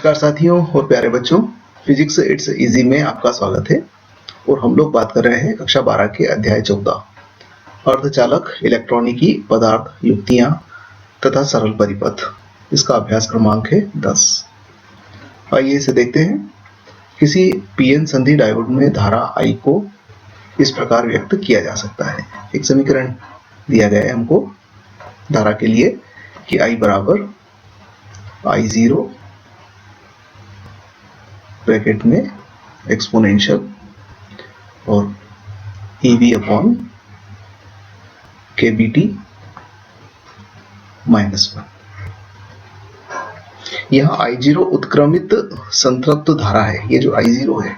नमस्कार साथियों और प्यारे बच्चों, फिजिक्स इट्स इजी में आपका स्वागत है। और हम लोग बात कर रहे हैं कक्षा 12 के अध्याय 14 अर्धचालक, इलेक्ट्रॉनिकी, पदार्थ, युक्तियां तथा सरल परिपथ। इसका अभ्यास क्रमांक है 10। आइए इसे देखते हैं। किसी पीएन संधि डायोड में धारा I को इस प्रकार व्यक्त किया जा सकता है। एक समीकरण दिया गया है हमको धारा के लिए कि I बराबर I0 ब्रैकेट में एक्सपोनेंशियल और EV अपॉन KBT -1। यहाँ I0 उत्क्रमित संतृप्त धारा है। ये जो I0 है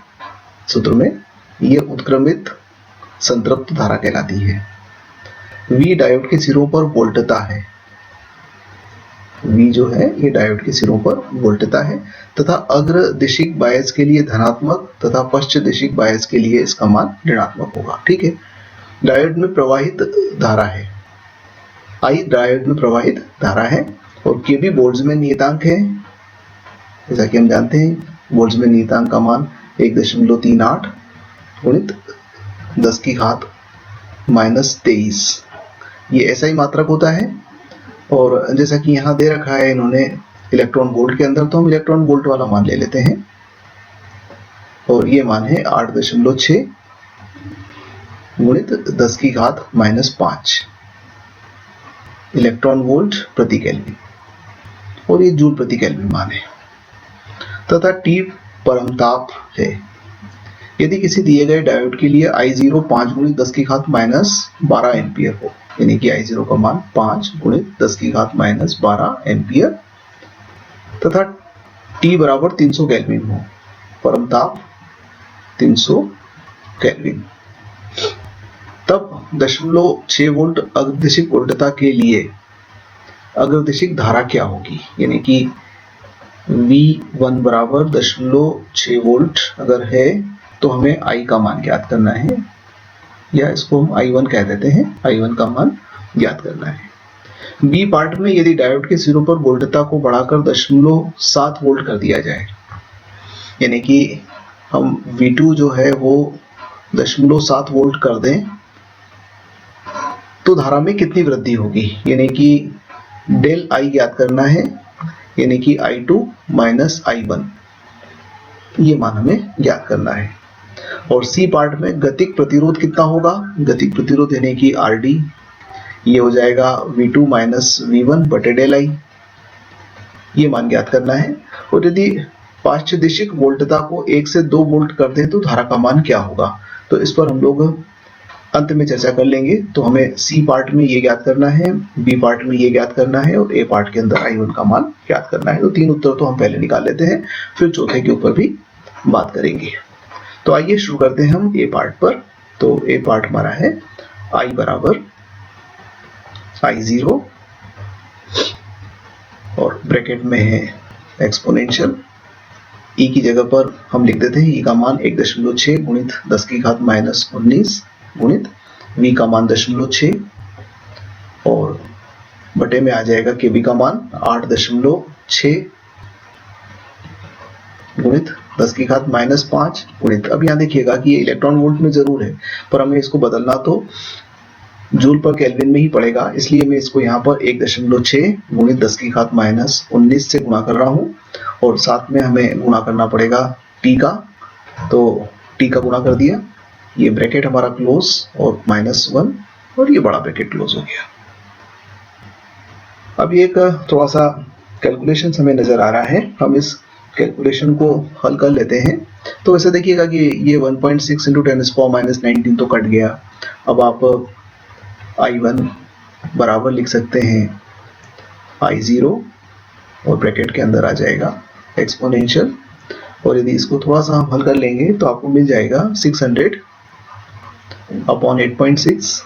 सूत्र में, ये उत्क्रमित संतृप्त धारा कहलाती है। V डायोड के सिरों पर वोल्टता है। V जो है ये डायोड के सिरों पर वोल्टता है तथा अग्र दिशिक बायस के लिए धनात्मक तथा पश्च दिशिक बायस के लिए इसका मान ऋणात्मक होगा। ठीक है। डायोड में प्रवाहित धारा है। I डायोड में प्रवाहित धारा है और KB वोल्ट्स में नियतांक है। जैसा कि हम जानते हैं वोल्ट्स में नियतांक का मान 1.38 गुणित 10 की घात -23। ये SI मात्रक होता है। और जैसा कि यहाँ दे रखा है इन्होंने इलेक्ट्रॉन वोल्ट के अंदर, तो हम इलेक्ट्रॉन वोल्ट वाला मान ले लेते हैं। और ये मान है 8.6 गुणित 10 की घात -5 इलेक्ट्रॉन वोल्ट प्रति केल्विन, और ये जूल प्रति केल्विन मान है। तथा T परमताप है। यदि किसी दिए गए डायोड के लिए I0 5 गुणित 10 की घात -12 एम्पियर हो, यानी कि I0 का मान 5 गुणित 10 की घात -12 एम्पियर तथा T बराबर 300 केल्विन हो, परमताप 300 केल्विन, तब 0.6 वोल्ट अग्रदिशिक वोल्टता के लिए अग्रदिशिक धारा क्या होगी, यानी कि V1 बराबर 0.6 वोल्ट अगर है तो हमें I का मान ज्ञात करना है, या इसको हम I1 कह देते हैं। I1 का मान ज्ञात करना है। बी पार्ट में यदि डायोड के सिरों पर वोल्टता को बढ़ाकर 0.7 वोल्ट कर दिया जाए, यानी कि हम V2 जो है वो 0.7 वोल्ट कर दें, तो धारा में कितनी वृद्धि होगी, यानी कि डेल I ज्ञात करना है, यानी कि I2 माइनस I1, ये मान हमें ज्ञात करना है। और सी पार्ट में गतिक प्रतिरोध कितना होगा, गतिक प्रतिरोध यानी कि RD, ये हो जाएगा V2 माइनस V1 बटे डेल I, ये मान ज्ञात करना है। और यदि पाश्च दिशिक वोल्टता को 1 से 2 वोल्ट कर दें तो धारा का मान क्या होगा, तो इस पर हम लोग अंत में चर्चा कर लेंगे। तो हमें सी पार्ट में ये ज्ञात करना है, बी पार्ट में ये ज्ञात करना है और ए पार्ट के अंदर I1 का मान ज्ञात करना है। तो 3 उत्तर तो हम पहले निकाल लेते हैं, फिर चौथे के ऊपर भी बात करेंगे। तो आइए शुरू करते हैं हम ए पार्ट पर। तो ए पार्ट हमारा है I बराबर I0 और ब्रैकेट में है एक्सपोनेंशियल। E की जगह पर हम लिख देते हैं E का मान 1.6 गुणित 10 की घात -19 गुणित V का मान 0.6 और बटे में आ जाएगा KB का मान 8.6 गुणित 10 की घात -5 गुणित, अब यहाँ देखिएगा कि ये इलेक्ट्रॉन वोल्ट में जरूर है पर हमें इसको बदलना तो जूल पर केल्विन में ही पड़ेगा, इसलिए मैं इसको यहाँ पर 1.6 गुणित 10 की घात -19 से गुणा कर रहा हूँ और साथ में हमें गुणा करना पड़ेगा T का, तो T का गुणा कर दिया, ये ब्रैकेट हमारा क्लोज और -1 और ये बड़ा ब्रैकेट क्लोज हो गया। अब ये एक थोड़ा सा कैलकुलेशन हमें नजर आ रहा है, हम इस कैलकुलेशन को हल कर लेते हैं। तो वैसे देखिएगा कि ये 1.6 × 10⁻⁻19 तो कट गया। अब आप I1 बराबर लिख सकते हैं I0 और ब्रैकेट के अंदर आ जाएगा एक्सपोनेंशियल, और यदि इसको थोड़ा सा हम हल कर लेंगे तो आपको मिल जाएगा 600 अपॉन 8.6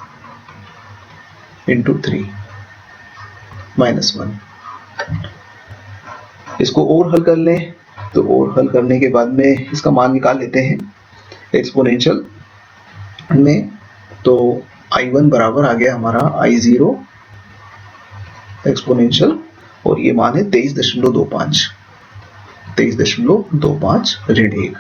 इंटू 3 -1। इसको और हल कर लें, तो और हल करने के बाद में इसका मान निकाल लेते हैं एक्सपोनेंशियल में। तो I1 बराबर आ गया हमारा I0 एक्सपोनेंशियल और ये मान है 23.25। 23.25 ऋण 1।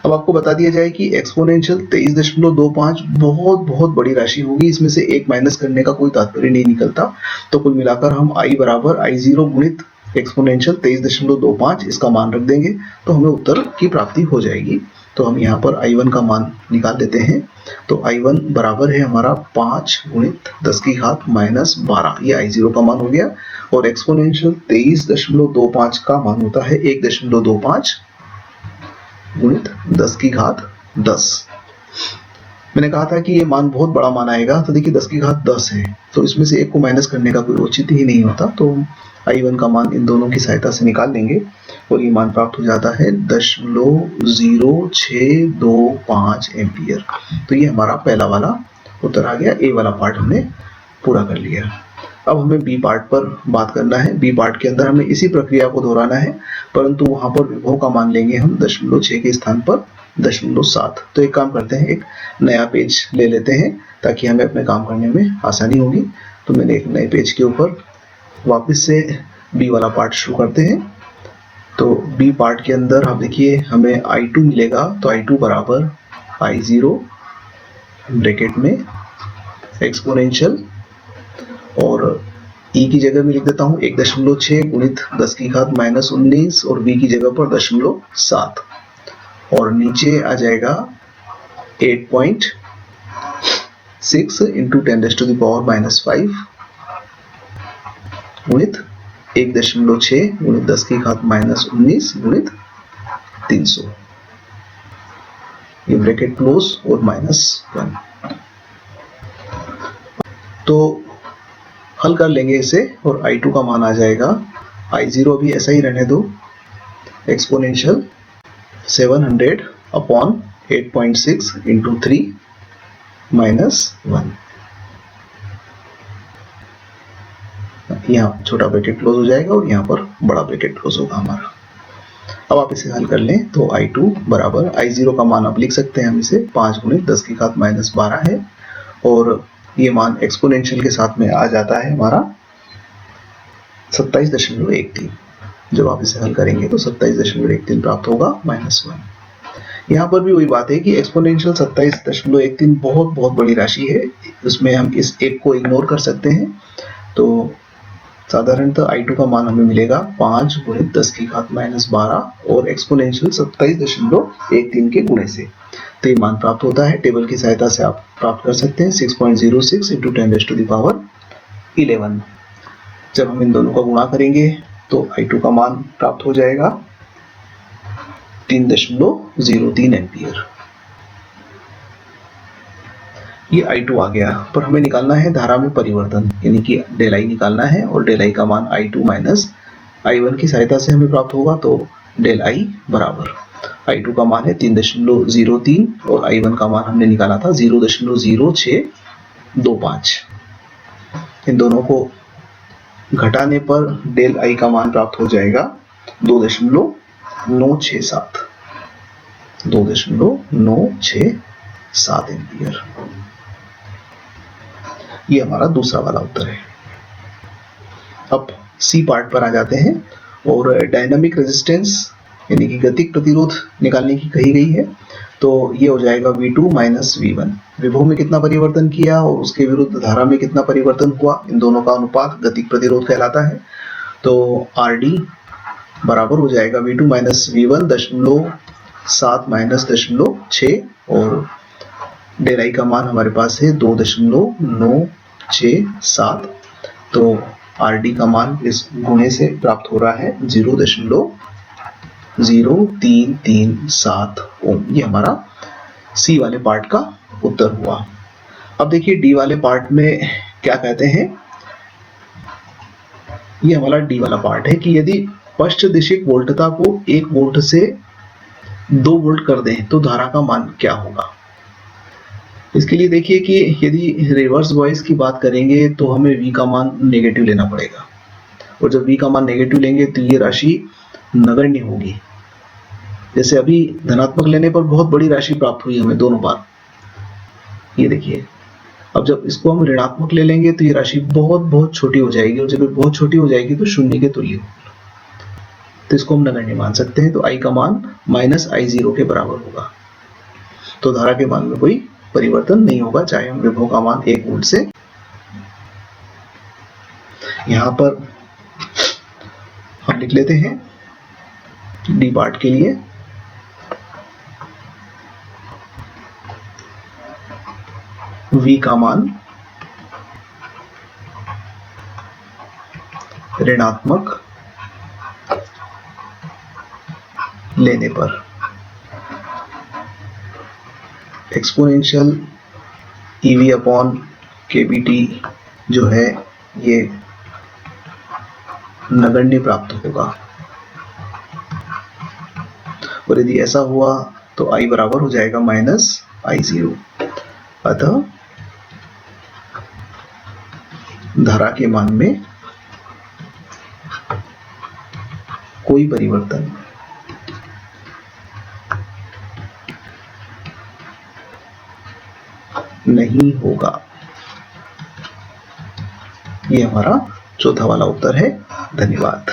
अब आपको बता दिया जाए कि एक्सपोनेंशियल 23.25 बहुत बड़ी राशि होगी, इसमें से एक माइनस करने का कोई तात्पर्य नहीं निकलता। तो कुल मिलाकर हम I बराबर I0 गुणित एक्सपोनेंशियल 23.25 इसका मान रख देंगे तो हमें उत्तर की प्राप्ति हो जाएगी। तो हम यहाँ पर I1 का मान निकाल लेते हैं। तो I1 बराबर है हमारा 5 गुणित 10 की घात माइनस 12, ये I0 का मान हो गया। और एक्सपोनेंशियल 23.25 का मान होता है 1.25 गुणित 10 की घात 10। मैंने कहा था कि ये मान बहुत बड़ा मान आएगा, तो देखिए 10 की घात 10 है, तो इसमें से एक को माइनस करने का कोई औचित्य ही नहीं होता। तो I1 का मान इन दोनों की सहायता से निकाल लेंगे और ये मान प्राप्त हो जाता है 0.0625 एम्पियर। तो ये हमारा पहला वाला उत्तर आ गया। ए वाला पार्ट हमने पूरा कर लिया। अब हमें बी पार्ट पर बात करना है। बी पार्ट के अंदर हमें इसी प्रक्रिया को दोहराना है, परंतु वहां पर विभव का मान लेंगे हम 0.6 के स्थान पर 0.7। तो एक काम करते हैं, एक नया पेज ले लेते हैं ताकि हमें अपने काम करने में आसानी होगी। तो मैंने एक नए पेज के ऊपर वापस से बी वाला पार्ट शुरू करते हैं। तो बी पार्ट के अंदर आप देखिए हमें I2 मिलेगा। तो I2 बराबर I0 ब्रैकेट में एक्सपोनेंशियल और E की जगह में लिख देता हूँ 1.6 गुणित 10 की घात माइनस 19 और B की जगह पर 0.7 और नीचे आ जाएगा 8.6 इंटू 10⁻⁻5 गुणित 1.6 गुणित 10 की घात माइनस 19 गुणित 300, ये ब्रैकेट क्लोज और -1। तो हल कर लेंगे इसे और I2 का मान आ जाएगा, I0 भी ऐसा ही रहने दो, एक्सपोनेंशियल 700/8.6 इंटू 3 -1। यहाँ छोटा ब्रैकेट क्लोज हो जाएगा और यहाँ पर बड़ा ब्रैकेट क्लोज होगा हमारा। अब आप इसे हल कर लें तो I2 बराबर I0 का मान आप लिख सकते हैं हम इसे 5 गुणित 10 की घात माइनस 12 है और ये मान एक्सपोनेंशियल के साथ में आ जाता है हमारा 27.13। जब आप इसे हल करेंगे तो 27.13 प्राप्त होगा -1। यहाँ पर भी वही बात है कि एक्सपोनेंशियल 27.13 बहुत बड़ी राशि है, उसमें हम इस एक को इग्नोर कर सकते हैं। तो साधारणतः I2 का मान हमें मिलेगा 5 गुणित 10 की घात माइनस 12 और एक्सपोनेंशियल 27.13 के गुणे से, तो ये मान प्राप्त होता है। टेबल की सहायता से आप प्राप्त कर सकते हैं 6.06 इंटू 10⁻11। जब हम इन दोनों का गुणा करेंगे तो I2 का मान प्राप्त हो जाएगा 3.03 एम्पियर। ये I2 आ गया, पर हमें निकालना है धारा में परिवर्तन, यानी कि डेल I निकालना है और डेल I का मान I2 माइनस I1 की सहायता से हमें प्राप्त होगा। तो डेल I बराबर I2 का मान है 3.03 और I1 का मान हमने निकाला था 0.0625। इन दोनों को घटाने पर डेल I का मान प्राप्त हो जाएगा 2.967 एम्पियर। ये हमारा दूसरा वाला उत्तर है। अब सी पार्ट पर आ जाते हैं और डायनामिक रेजिस्टेंस यानी कि गतिक प्रतिरोध निकालने की कही गई है। तो ये हो जाएगा V2 माइनस V1। विभव में कितना परिवर्तन किया और उसके विरुद्ध धारा में कितना परिवर्तन हुआ, इन दोनों का अनुपात गतिक प्रतिरोध कहलाता है। तो RD बराबर हो जाएगा V2 माइनस V1 0.7 माइनस 0.6 और डेल I का मान हमारे पास है 2.967। तो RD का मान इस गुणे से प्राप्त हो रहा है 0.0337 ओम। ये हमारा सी वाले पार्ट का उत्तर हुआ। अब देखिए डी वाले पार्ट में क्या कहते हैं। ये हमारा डी वाला पार्ट है कि यदि पश्च दिशिक वोल्टता को 1 वोल्ट से 2 वोल्ट कर दें तो धारा का मान क्या होगा। इसके लिए देखिए कि यदि रिवर्स वॉइस की बात करेंगे तो हमें V का मान नेगेटिव लेना पड़ेगा और जब V का मान नेगेटिव लेंगे तो ये राशि नगण्य होगी। जैसे अभी धनात्मक लेने पर बहुत बड़ी राशि प्राप्त हुई हमें दोनों बार, ये देखिए। अब जब इसको हम ऋणात्मक ले लेंगे तो ये राशि बहुत छोटी हो जाएगी और जब ये बहुत छोटी हो जाएगी तो शून्य के तुल्य होगी। तो इसको हम नगण्य मान सकते हैं। तो I का मान माइनस I0 के बराबर होगा। तो धारा के मान में कोई परिवर्तन नहीं होगा, चाहे हम विभव का मान 1 वोल्ट से, यहां पर हम लिख लेते हैं डी पार्ट के लिए V का मान ऋणात्मक लेने पर एक्सपोनेंशियल EV अपॉन KBT जो है ये नगण्य प्राप्त होगा। और यदि ऐसा हुआ तो I बराबर हो जाएगा माइनस I0। अतः धारा के मान में कोई परिवर्तन नहीं होगा। ये हमारा चौथा वाला उत्तर है। धन्यवाद।